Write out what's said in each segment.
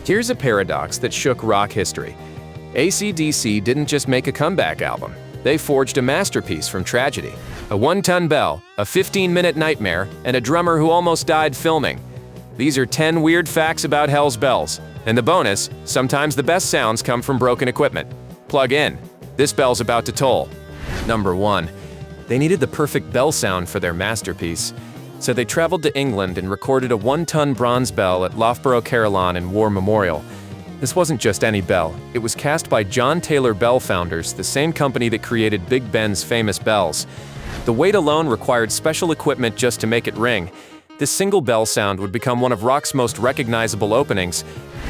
Here's a paradox that shook rock history. AC/DC didn't just make a comeback album. They forged a masterpiece from tragedy. A one-ton bell, a 15-minute nightmare, and a drummer who almost died filming. These are 10 weird facts about Hell's Bells. And the bonus, sometimes the best sounds come from broken equipment. Plug in. This bell's about to toll. Number 1. They needed the perfect bell sound for their masterpiece. So they traveled to England and recorded a one-ton bronze bell at Loughborough Caerleon in War Memorial. This wasn't just any bell. It was cast by John Taylor Bell Founders, the same company that created Big Ben's famous bells. The weight alone required special equipment just to make it ring. This single bell sound would become one of rock's most recognizable openings.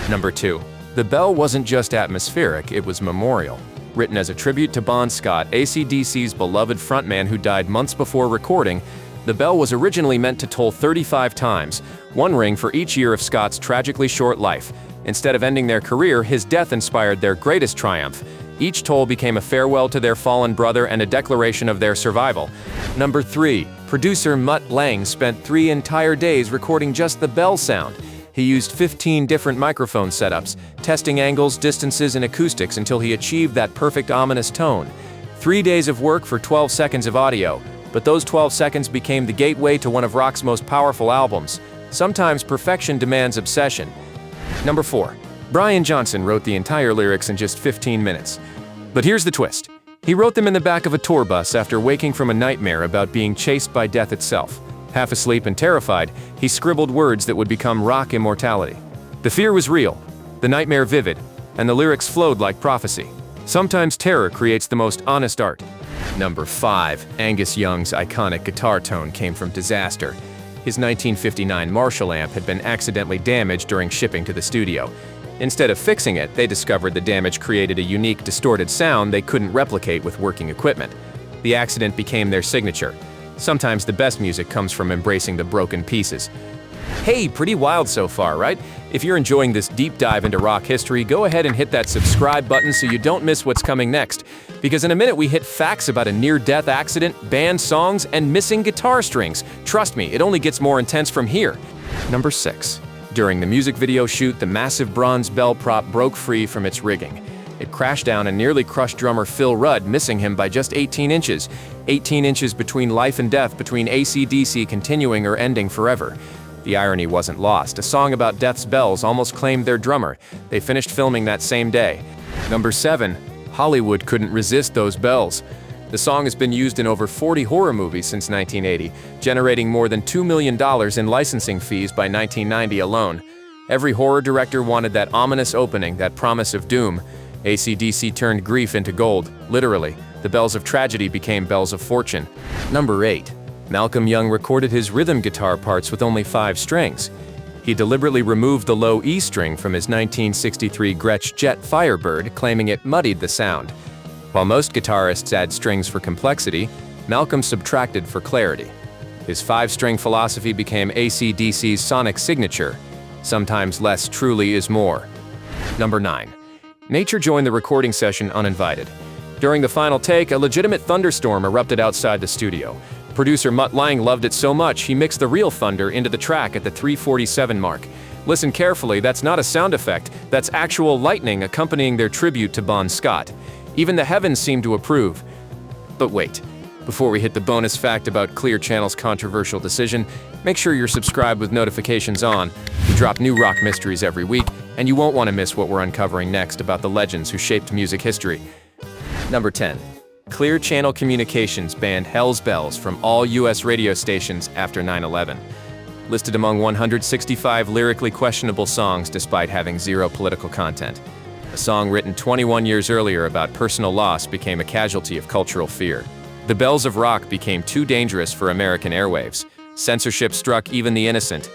Number 2. The bell wasn't just atmospheric, it was memorial. Written as a tribute to Bon Scott, AC/DC's beloved frontman who died months before recording, the bell was originally meant to toll 35 times, one ring for each year of Scott's tragically short life. Instead of ending their career, his death inspired their greatest triumph. Each toll became a farewell to their fallen brother and a declaration of their survival. Number 3. Producer Mutt Lange spent 3 entire days recording just the bell sound. He used 15 different microphone setups, testing angles, distances, and acoustics until he achieved that perfect ominous tone. 3 days of work for 12 seconds of audio, but those 12 seconds became the gateway to one of rock's most powerful albums. Sometimes perfection demands obsession. Number 4. Brian Johnson wrote the entire lyrics in just 15 minutes. But here's the twist. He wrote them in the back of a tour bus after waking from a nightmare about being chased by death itself. Half asleep and terrified, he scribbled words that would become rock immortality. The fear was real, the nightmare vivid, and the lyrics flowed like prophecy. Sometimes terror creates the most honest art. Number 5. Angus Young's iconic guitar tone came from disaster. His 1959 Marshall amp had been accidentally damaged during shipping to the studio. Instead of fixing it, they discovered the damage created a unique, distorted sound they couldn't replicate with working equipment. The accident became their signature. Sometimes the best music comes from embracing the broken pieces. Hey, pretty wild so far, right? If you're enjoying this deep dive into rock history, go ahead and hit that subscribe button so you don't miss what's coming next. Because in a minute we hit facts about a near-death accident, banned songs, and missing guitar strings. Trust me, it only gets more intense from here. Number 6. During the music video shoot, the massive bronze bell prop broke free from its rigging. It crashed down and nearly crushed drummer Phil Rudd, missing him by just 18 inches. 18 inches between life and death, between AC/DC continuing or ending forever. The irony wasn't lost. A song about death's bells almost claimed their drummer. They finished filming that same day. Number 7. Hollywood couldn't resist those bells. The song has been used in over 40 horror movies since 1980, generating more than $2 million in licensing fees by 1990 alone. Every horror director wanted that ominous opening, that promise of doom. AC/DC turned grief into gold, literally. The bells of tragedy became bells of fortune. Number 8. Malcolm Young recorded his rhythm guitar parts with only 5 strings. He deliberately removed the low E string from his 1963 Gretsch Jet Firebird, claiming it muddied the sound. While most guitarists add strings for complexity, Malcolm subtracted for clarity. His 5-string philosophy became AC/DC's sonic signature. Sometimes less truly is more. Number 9. Nature joined the recording session uninvited. During the final take, a legitimate thunderstorm erupted outside the studio. Producer Mutt Lange loved it so much, he mixed the real thunder into the track at the 3:47 mark. Listen carefully, that's not a sound effect, that's actual lightning accompanying their tribute to Bon Scott. Even the heavens seemed to approve. But wait, before we hit the bonus fact about Clear Channel's controversial decision, make sure you're subscribed with notifications on. We drop new rock mysteries every week, and you won't want to miss what we're uncovering next about the legends who shaped music history. Number 10. Clear Channel Communications banned Hell's Bells from all U.S. radio stations after 9/11. Listed among 165 lyrically questionable songs despite having 0 political content. A song written 21 years earlier about personal loss became a casualty of cultural fear. The bells of rock became too dangerous for American airwaves. Censorship struck even the innocent.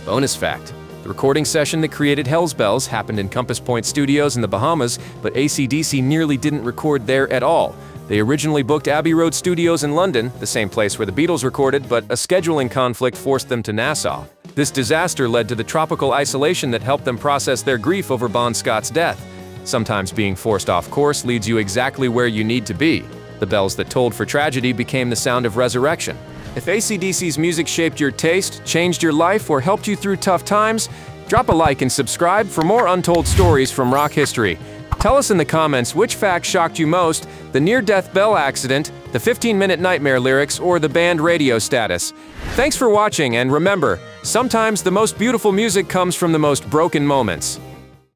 Bonus fact. The recording session that created Hell's Bells happened in Compass Point Studios in the Bahamas, but AC/DC nearly didn't record there at all. They originally booked Abbey Road Studios in London, the same place where the Beatles recorded, but a scheduling conflict forced them to Nassau. This disaster led to the tropical isolation that helped them process their grief over Bon Scott's death. Sometimes being forced off course leads you exactly where you need to be. The bells that tolled for tragedy became the sound of resurrection. If AC/DC's music shaped your taste, changed your life, or helped you through tough times, Drop a like and subscribe for more untold stories from rock history. Tell us in the comments which fact shocked you most: the near-death bell accident, the 15-minute nightmare lyrics, or the band radio status. Thanks for watching, and remember, sometimes the most beautiful music comes from the most broken moments.